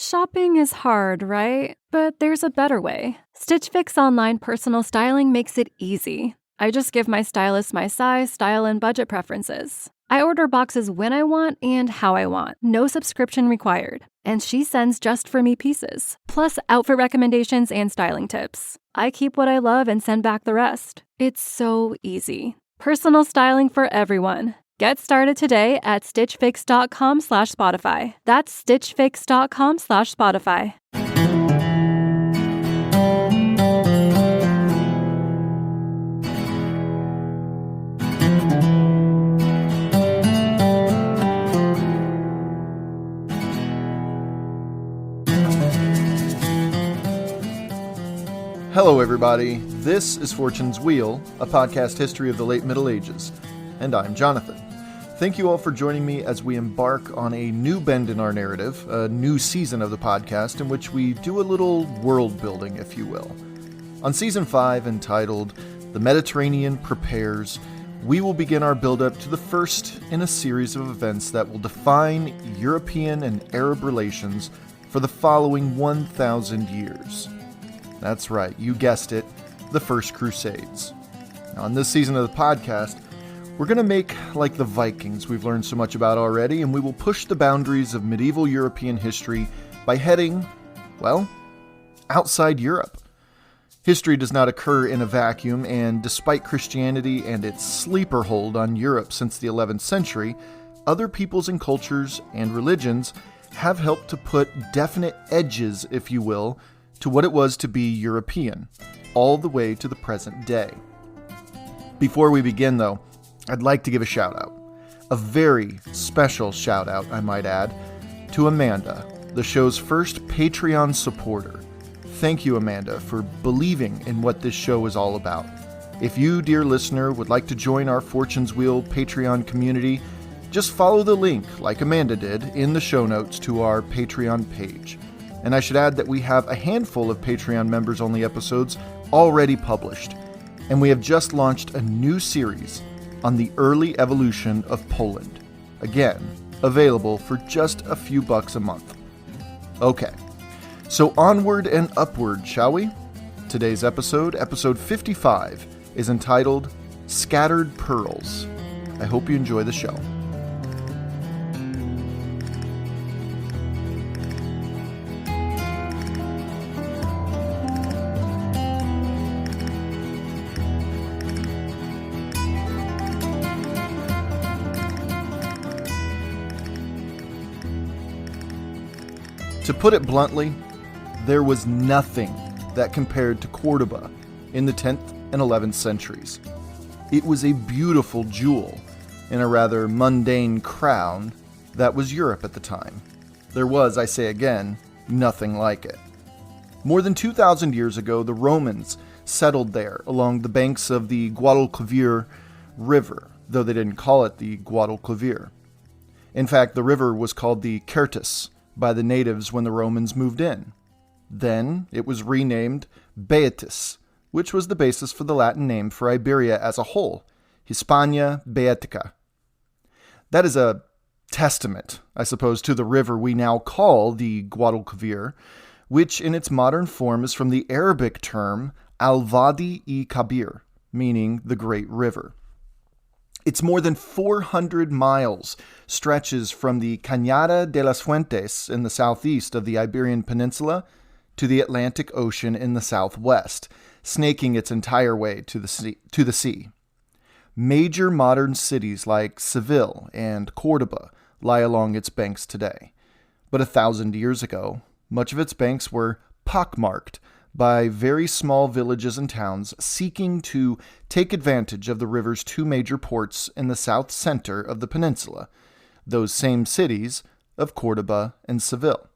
Shopping is hard, right? But there's a better way. Stitch Fix online personal styling makes it easy. I just give my stylist my size, style, and budget preferences. I order boxes when I want and how I want. No subscription required. And she sends just for me pieces. Plus outfit recommendations and styling tips. I keep what I love and send back the rest. It's so easy. Personal styling for everyone. Get started today at stitchfix.com/Spotify. That's stitchfix.com/Spotify. Hello everybody, this is Fortune's Wheel, a podcast history of the late Middle Ages, and I'm Jonathan. Thank you all for joining me as we embark on a new bend in our narrative, a new season of the podcast in which we do a little world building, if you will. On Season 5, entitled The Mediterranean Prepares, we will begin our build-up to the first in a series of events that will define European and Arab relations for the following 1,000 years. That's right, you guessed it, the First Crusades. Now, in this season of the podcast, we're going to make like the Vikings we've learned so much about already, and we will push the boundaries of medieval European history by heading, well, outside Europe. History does not occur in a vacuum, and despite Christianity and its sleeper hold on Europe since the 11th century, other peoples and cultures and religions have helped to put definite edges, if you will, to what it was to be European, all the way to the present day. Before we begin, though, I'd like to give a shout-out. A very special shout-out, I might add, to Amanda, the show's first Patreon supporter. Thank you, Amanda, for believing in what this show is all about. If you, dear listener, would like to join our Fortune's Wheel Patreon community, just follow the link, like Amanda did, in the show notes to our Patreon page. And I should add that we have a handful of Patreon members-only episodes already published, and we have just launched a new series on the early evolution of Poland. Again, available for just a few bucks a month. Okay, so onward and upward, shall we? Today's episode, episode 55, is entitled Scattered Pearls. I hope you enjoy the show. To put it bluntly, there was nothing that compared to Córdoba in the 10th and 11th centuries. It was a beautiful jewel in a rather mundane crown that was Europe at the time. There was, I say again, nothing like it. More than 2,000 years ago, the Romans settled there along the banks of the Guadalquivir River, though they didn't call it the Guadalquivir. In fact, the river was called the Quertus by the natives when the Romans moved in. Then it was renamed Beatus, which was the basis for the Latin name for Iberia as a whole, Hispania Beatica. That is a testament, I suppose, to the river we now call the Guadalquivir, which in its modern form is from the Arabic term al-Wadi-i-Kabir, meaning the Great River. Its more than 400 miles stretches from the Cañada de las Fuentes in the southeast of the Iberian Peninsula to the Atlantic Ocean in the southwest, snaking its entire way to the sea. Major modern cities like Seville and Córdoba lie along its banks today. But 1,000 years ago, much of its banks were pockmarked by very small villages and towns seeking to take advantage of the river's two major ports in the south center of the peninsula, those same cities of Córdoba and Seville.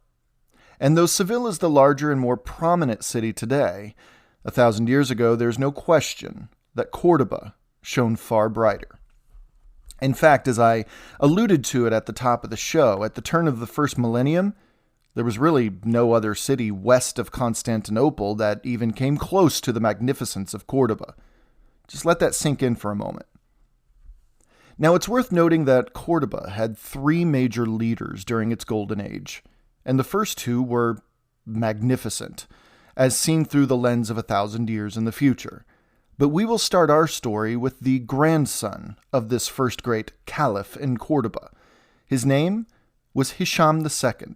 And though Seville is the larger and more prominent city today, 1,000 years ago there's no question that Córdoba shone far brighter. In fact, as I alluded to it at the top of the show, at the turn of the first millennium, there was really no other city west of Constantinople that even came close to the magnificence of Córdoba. Just let that sink in for a moment. Now, it's worth noting that Córdoba had three major leaders during its golden age, and the first two were magnificent, as seen through the lens of 1,000 years in the future. But we will start our story with the grandson of this first great caliph in Córdoba. His name was Hisham II,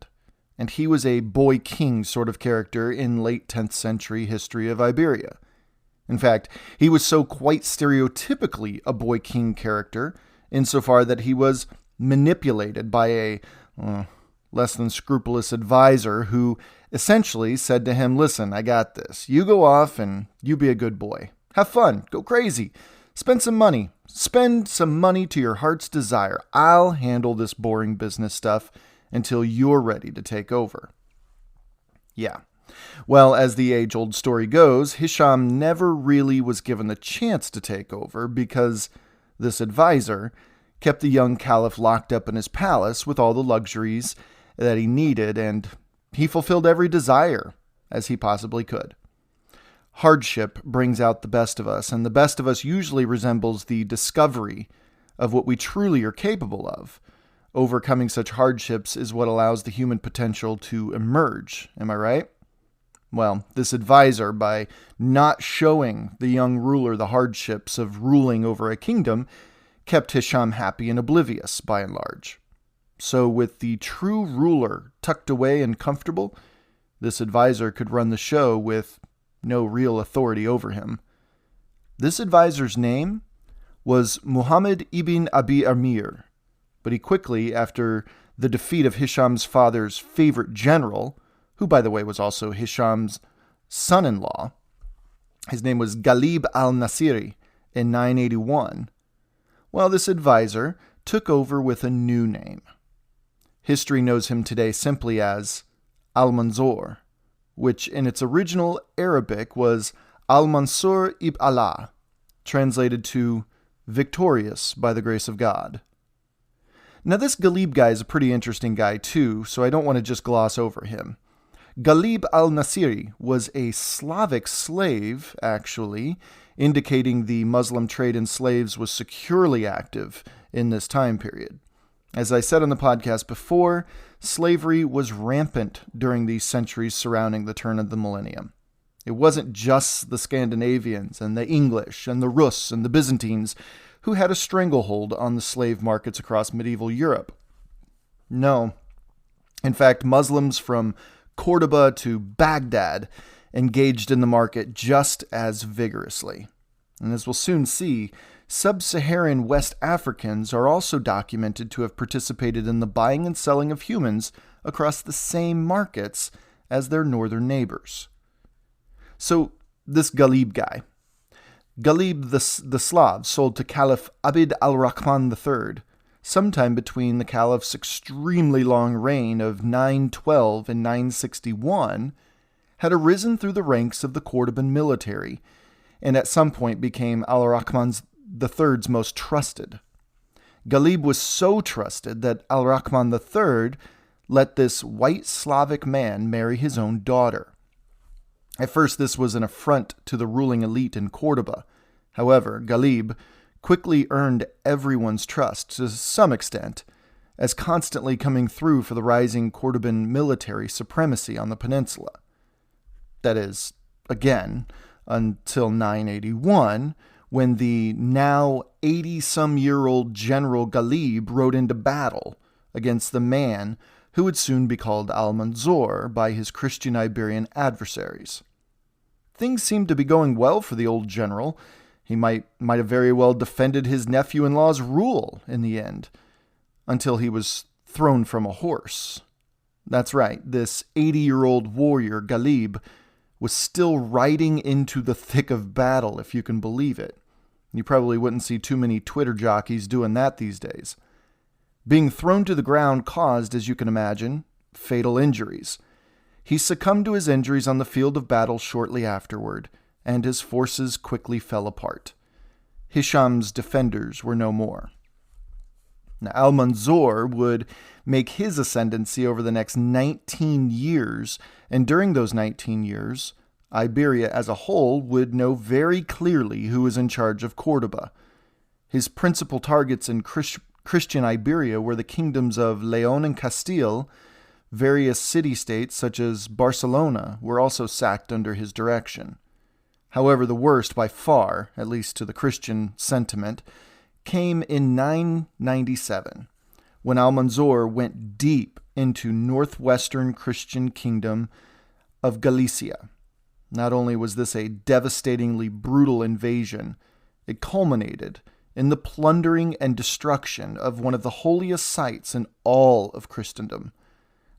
and he was a boy king sort of character in late 10th century history of Iberia. In fact, he was so quite stereotypically a boy king character, insofar that he was manipulated by a less than scrupulous advisor who essentially said to him, "Listen, I got this. You go off and you be a good boy. Have fun. Go crazy. Spend some money. Spend some money to your heart's desire. I'll handle this boring business stuff until you're ready to take over." Yeah. Well, as the age-old story goes, Hisham never really was given the chance to take over because this advisor kept the young caliph locked up in his palace with all the luxuries that he needed, and he fulfilled every desire as he possibly could. Hardship brings out the best of us, and the best of us usually resembles the discovery of what we truly are capable of. Overcoming such hardships is what allows the human potential to emerge. Am I right? Well, this advisor, by not showing the young ruler the hardships of ruling over a kingdom, kept Hisham happy and oblivious, by and large. So with the true ruler tucked away and comfortable, this advisor could run the show with no real authority over him. This advisor's name was Muhammad ibn Abi Amir, but he quickly, after the defeat of Hisham's father's favorite general, who, by the way, was also Hisham's son-in-law, his name was Ghalib al-Nasiri, in 981, well, this advisor took over with a new name. History knows him today simply as al-Manzur, which in its original Arabic was al-Mansur ibn Allah, translated to victorious by the grace of God. Now this Ghalib guy is a pretty interesting guy too, so I don't want to just gloss over him. Ghalib al-Nasiri was a Slavic slave, actually, indicating the Muslim trade in slaves was securely active in this time period. As I said on the podcast before, slavery was rampant during these centuries surrounding the turn of the millennium. It wasn't just the Scandinavians and the English and the Rus and the Byzantines who had a stranglehold on the slave markets across medieval Europe. No. In fact, Muslims from Córdoba to Baghdad engaged in the market just as vigorously. And as we'll soon see, sub-Saharan West Africans are also documented to have participated in the buying and selling of humans across the same markets as their northern neighbors. So, this Ghalib guy. Ghalib the Slav sold to Caliph Abd al-Rahman III, sometime between the caliph's extremely long reign of 912 and 961, had arisen through the ranks of the Cordoban military, and at some point became al-Rahman III's most trusted. Ghalib was so trusted that al-Rahman III let this white Slavic man marry his own daughter. At first, this was an affront to the ruling elite in Córdoba. However, Ghalib quickly earned everyone's trust to some extent, as constantly coming through for the rising Córdoban military supremacy on the peninsula. That is, again, until 981, when the now 80-some-year-old General Ghalib rode into battle against the man who would soon be called al-Manzur by his Christian Iberian adversaries. Things seemed to be going well for the old general. He might have very well defended his nephew-in-law's rule in the end, until he was thrown from a horse. That's right, this 80-year-old warrior, Ghalib, was still riding into the thick of battle, if you can believe it. You probably wouldn't see too many Twitter jockeys doing that these days. Being thrown to the ground caused, as you can imagine, fatal injuries. He succumbed to his injuries on the field of battle shortly afterward, and his forces quickly fell apart. Hisham's defenders were no more. Now, al-Manzur would make his ascendancy over the next 19 years, and during those 19 years, Iberia as a whole would know very clearly who was in charge of Córdoba. His principal targets in Christian Iberia were the kingdoms of Leon and Castile, Various city-states, such as Barcelona, were also sacked under his direction. However, the worst by far, at least to the Christian sentiment, came in 997, when Almanzor went deep into northwestern Christian kingdom of Galicia. Not only was this a devastatingly brutal invasion, it culminated in the plundering and destruction of one of the holiest sites in all of Christendom,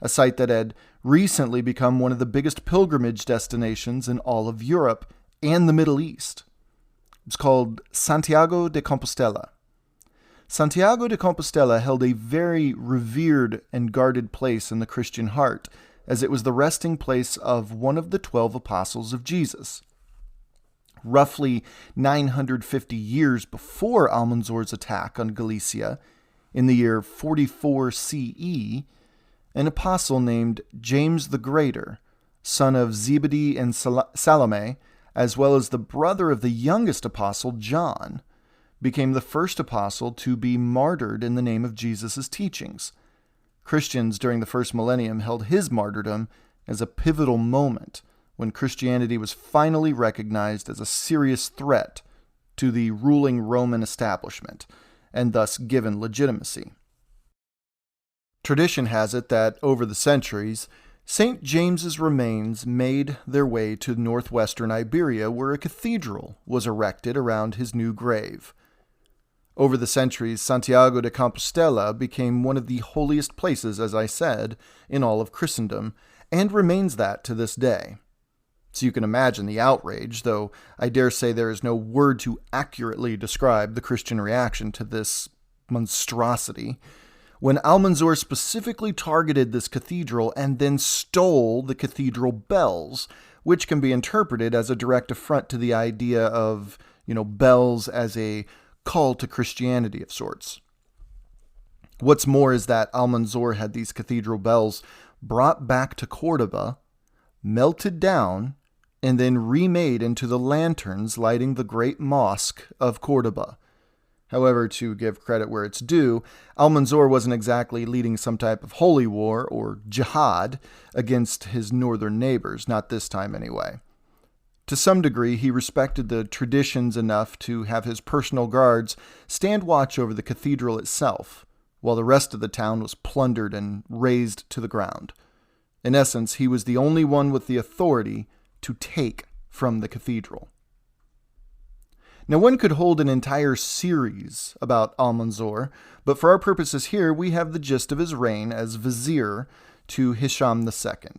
a site that had recently become one of the biggest pilgrimage destinations in all of Europe and the Middle East. It's called Santiago de Compostela. Santiago de Compostela held a very revered and guarded place in the Christian heart, as it was the resting place of one of the 12 apostles of Jesus. Roughly 950 years before Almanzor's attack on Galicia, in the year 44 CE, an apostle named James the Greater, son of Zebedee and Salome, as well as the brother of the youngest apostle, John, became the first apostle to be martyred in the name of Jesus' teachings. Christians during the first millennium held his martyrdom as a pivotal moment when Christianity was finally recognized as a serious threat to the ruling Roman establishment, and thus given legitimacy. Tradition has it that over the centuries, St. James's remains made their way to northwestern Iberia, where a cathedral was erected around his new grave. Over the centuries, Santiago de Compostela became one of the holiest places, as I said, in all of Christendom, and remains that to this day. So you can imagine the outrage, though I dare say there is no word to accurately describe the Christian reaction to this monstrosity, when Almanzor specifically targeted this cathedral and then stole the cathedral bells, which can be interpreted as a direct affront to the idea of, bells as a call to Christianity of sorts. What's more is that Almanzor had these cathedral bells brought back to Córdoba, melted down, and then remade into the lanterns lighting the great mosque of Córdoba. However, to give credit where it's due, Almanzor wasn't exactly leading some type of holy war or jihad against his northern neighbors, not this time anyway. To some degree, he respected the traditions enough to have his personal guards stand watch over the cathedral itself, while the rest of the town was plundered and razed to the ground. In essence, he was the only one with the authority to take from the cathedral. Now, one could hold an entire series about Almanzor, but for our purposes here, we have the gist of his reign as vizier to Hisham II.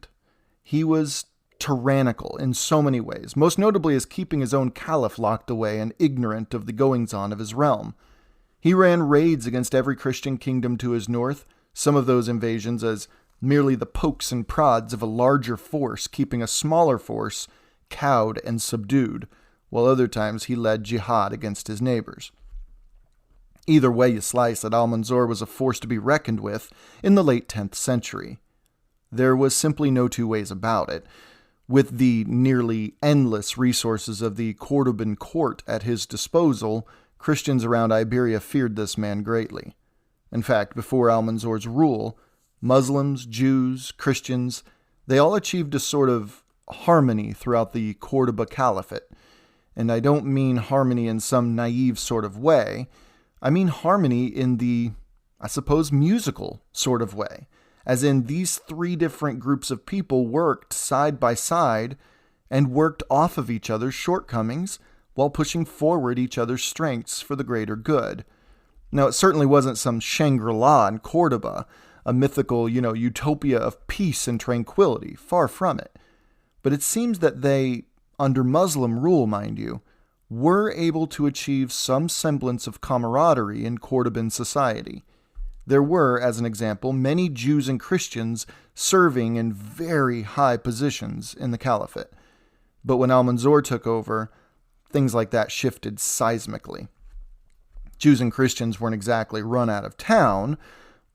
He was tyrannical in so many ways, most notably as keeping his own caliph locked away and ignorant of the goings-on of his realm. He ran raids against every Christian kingdom to his north, some of those invasions as merely the pokes and prods of a larger force, keeping a smaller force cowed and subdued, while other times he led jihad against his neighbors. Either way you slice it, Almanzor was a force to be reckoned with in the late 10th century. There was simply no two ways about it. With the nearly endless resources of the Cordoban court at his disposal, Christians around Iberia feared this man greatly. In fact, before Almanzor's rule, Muslims, Jews, Christians, they all achieved a sort of harmony throughout the Córdoba Caliphate. And I don't mean harmony in some naive sort of way. I mean harmony in the, I suppose, musical sort of way. As in, these three different groups of people worked side by side and worked off of each other's shortcomings while pushing forward each other's strengths for the greater good. Now, it certainly wasn't some Shangri-La in Córdoba, a mythical, utopia of peace and tranquility. Far from it. But it seems that they, under Muslim rule, mind you, were able to achieve some semblance of camaraderie in Cordoban society. There were, as an example, many Jews and Christians serving in very high positions in the caliphate. But when Almanzor took over, things like that shifted seismically. Jews and Christians weren't exactly run out of town,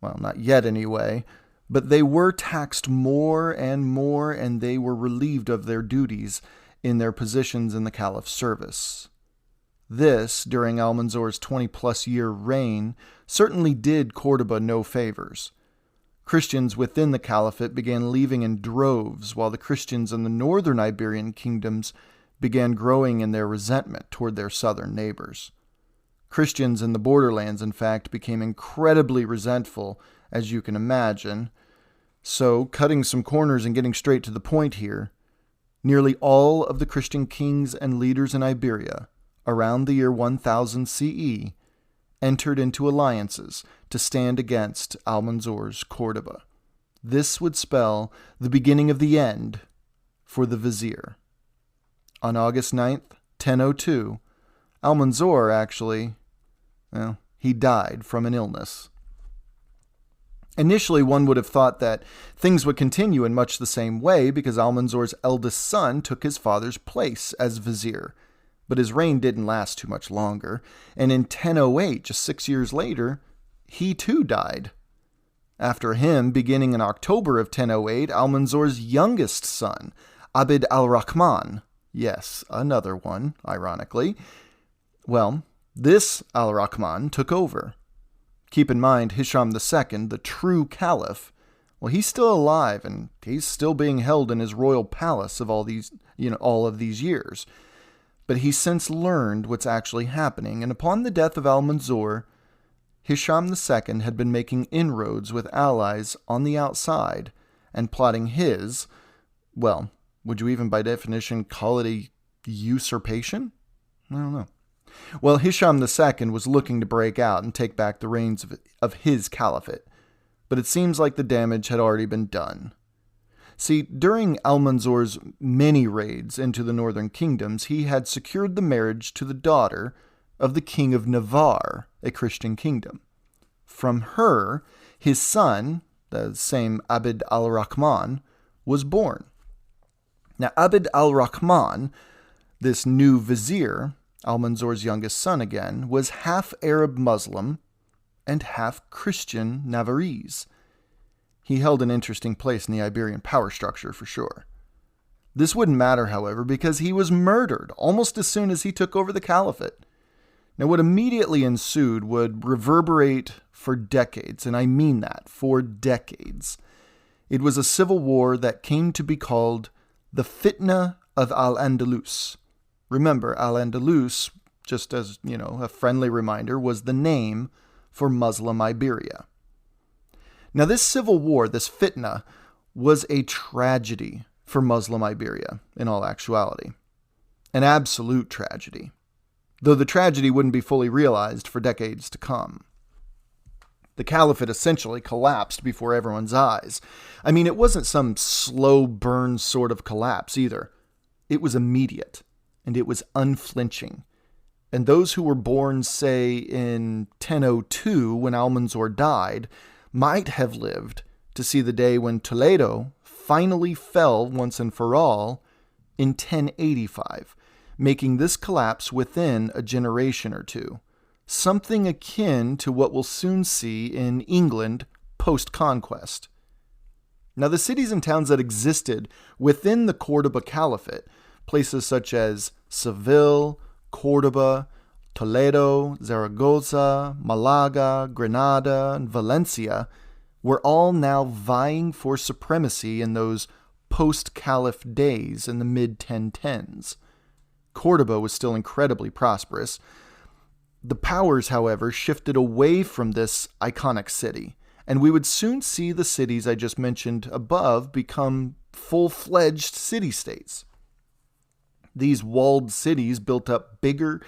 well, not yet anyway, but they were taxed more, and they were relieved of their duties in their positions in the caliph's service. This, during Almanzor's 20-plus year reign, certainly did Córdoba no favors. Christians within the caliphate began leaving in droves, while the Christians in the northern Iberian kingdoms began growing in their resentment toward their southern neighbors. Christians in the borderlands, in fact, became incredibly resentful, as you can imagine. So, cutting some corners and getting straight to the point here, nearly all of the Christian kings and leaders in Iberia, around the year 1000 CE, entered into alliances to stand against Almanzor's Córdoba. This would spell the beginning of the end for the vizier. On August 9th, 1002, Almanzor actually, he died from an illness. Initially, one would have thought that things would continue in much the same way because Almanzor's eldest son took his father's place as vizier. But his reign didn't last too much longer, and in 1008, just 6 years later, he too died. After him, beginning in October of 1008, Almanzor's youngest son, Abd al-Rahman, yes, another one, ironically, this al-Rahman took over. Keep in mind, Hisham II, the true caliph, he's still alive, and he's still being held in his royal palace of all of these years. But he's since learned what's actually happening, and upon the death of Almanzor, Hisham II had been making inroads with allies on the outside and plotting his, would you even by definition call it a usurpation? I don't know. Well, Hisham II was looking to break out and take back the reins of his caliphate, but it seems like the damage had already been done. See, during Almanzor's many raids into the northern kingdoms, he had secured the marriage to the daughter of the king of Navarre, a Christian kingdom. From her, his son, the same Abd al-Rahman, was born. Now, Abd al-Rahman, this new vizier, Almanzor's youngest son again, was half Arab Muslim and half Christian Navarrese. He held an interesting place in the Iberian power structure for sure. This wouldn't matter, however, because he was murdered almost as soon as he took over the caliphate. Now, what immediately ensued would reverberate for decades, and I mean that, for decades. It was a civil war that came to be called the Fitna of al-Andalus. Remember, al-Andalus, just as, a friendly reminder, was the name for Muslim Iberia. Now, this civil war, this fitna, was a tragedy for Muslim Iberia, in all actuality. An absolute tragedy, though the tragedy wouldn't be fully realized for decades to come. The caliphate essentially collapsed before everyone's eyes. I mean, it wasn't some slow burn sort of collapse either. It was immediate, and it was unflinching. And those who were born, say, in 1002, when Almanzor died, might have lived to see the day when Toledo finally fell once and for all in 1085, making this collapse within a generation or two, something akin to what we'll soon see in England post-conquest. Now, the cities and towns that existed within the Córdoba Caliphate, places such as Seville, Córdoba, Toledo, Zaragoza, Malaga, Granada, and Valencia, were all now vying for supremacy in those post-Caliph days in the mid-1010s. Córdoba was still incredibly prosperous. The powers, however, shifted away from this iconic city, and we would soon see the cities I just mentioned above become full-fledged city-states. These walled cities built up bigger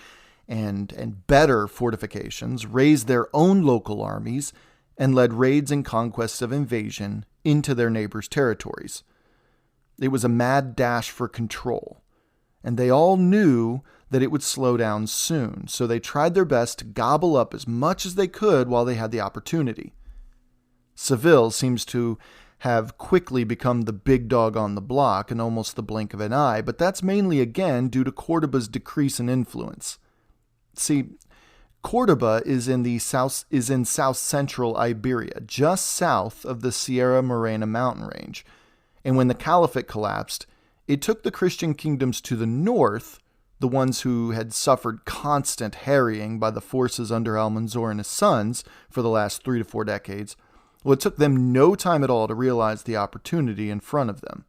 and better fortifications, raised their own local armies, and led raids and conquests of invasion into their neighbors' territories. It was a mad dash for control, and they all knew that it would slow down soon, so they tried their best to gobble up as much as they could while they had the opportunity. Seville seems to have quickly become the big dog on the block in almost the blink of an eye, but that's mainly again due to Córdoba's decrease in influence. See, Córdoba is in south-central Iberia, just south of the Sierra Morena mountain range, and when the Caliphate collapsed, it took the Christian kingdoms to the north, the ones who had suffered constant harrying by the forces under Almanzor and his sons for the last 3 to 4 decades, Well, it took them no time at all to realize the opportunity in front of them.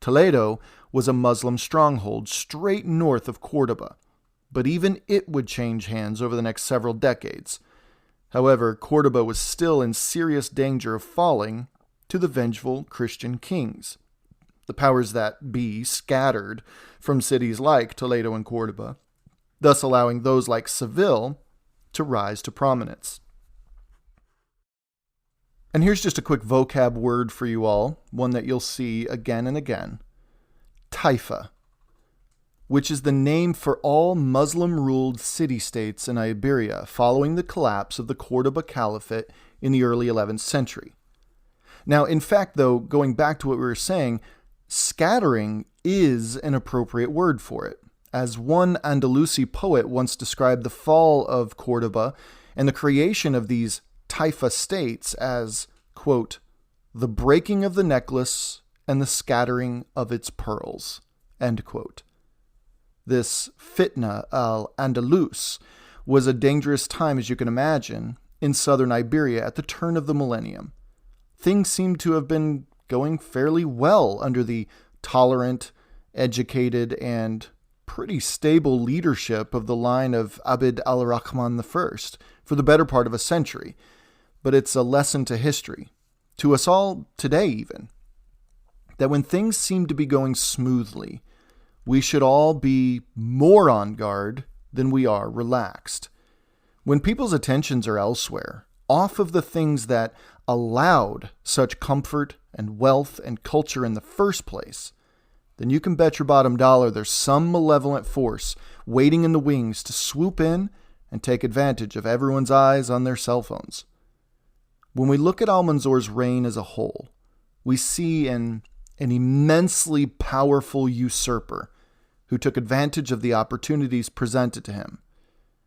Toledo was a Muslim stronghold straight north of Córdoba, but even it would change hands over the next several decades. However, Córdoba was still in serious danger of falling to the vengeful Christian kings. The powers that be scattered from cities like Toledo and Córdoba, thus allowing those like Seville to rise to prominence. And here's just a quick vocab word for you all, one that you'll see again and again. Taifa, which is the name for all Muslim-ruled city-states in Iberia following the collapse of the Córdoba Caliphate in the early 11th century. Now, in fact, though, going back to what we were saying, scattering is an appropriate word for it. As one Andalusi poet once described the fall of Córdoba and the creation of these Taifa states as, quote, the breaking of the necklace and the scattering of its pearls, end quote. This fitna al-Andalus was a dangerous time, as you can imagine, in southern Iberia at the turn of the millennium. Things seem to have been going fairly well under the tolerant, educated, and pretty stable leadership of the line of Abd al-Rahman I for the better part of a century. But it's a lesson to history, to us all today even, that when things seem to be going smoothly, we should all be more on guard than we are relaxed. When people's attentions are elsewhere, off of the things that allowed such comfort and wealth and culture in the first place, then you can bet your bottom dollar there's some malevolent force waiting in the wings to swoop in and take advantage of everyone's eyes on their cell phones. When we look at Almanzor's reign as a whole, we see an immensely powerful usurper who took advantage of the opportunities presented to him,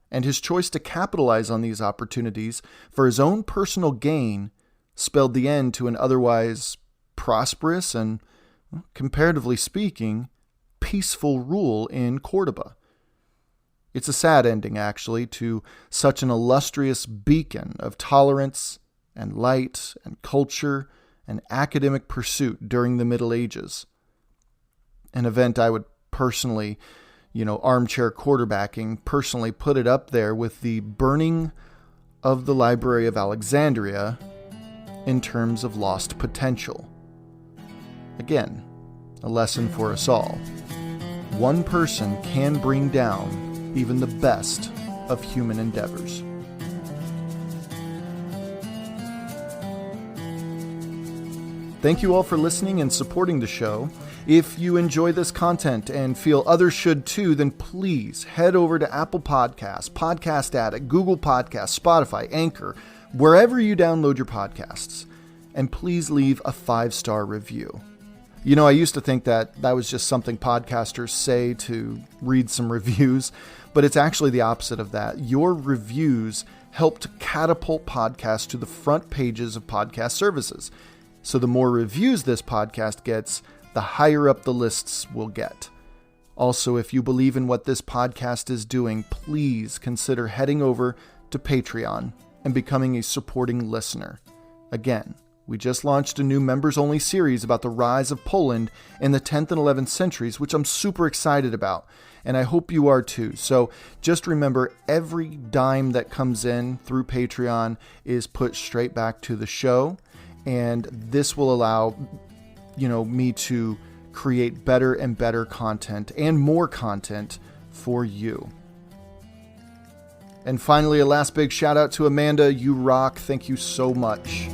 and his choice to capitalize on these opportunities for his own personal gain spelled the end to an otherwise prosperous and, comparatively speaking, peaceful rule in Córdoba. It's a sad ending, actually, to such an illustrious beacon of tolerance and light and culture and academic pursuit during the Middle Ages. An event I would personally, armchair quarterbacking, personally put it up there with the burning of the Library of Alexandria in terms of lost potential. Again, a lesson for us all. One person can bring down even the best of human endeavors. Thank you all for listening and supporting the show. If you enjoy this content and feel others should too, then please head over to Apple Podcasts, Podcast Addict, Google Podcasts, Spotify, Anchor, wherever you download your podcasts, and please leave a 5-star review. I used to think that was just something podcasters say to read some reviews, but it's actually the opposite of that. Your reviews help to catapult podcasts to the front pages of podcast services. So the more reviews this podcast gets, the higher up the lists will get. Also, if you believe in what this podcast is doing, please consider heading over to Patreon and becoming a supporting listener. Again, we just launched a new members-only series about the rise of Poland in the 10th and 11th centuries, which I'm super excited about, and I hope you are too. So just remember, every dime that comes in through Patreon is put straight back to the show, and this will allow me to create better and better content and more content for you. And finally, a last big shout out to Amanda. You rock. Thank you so much.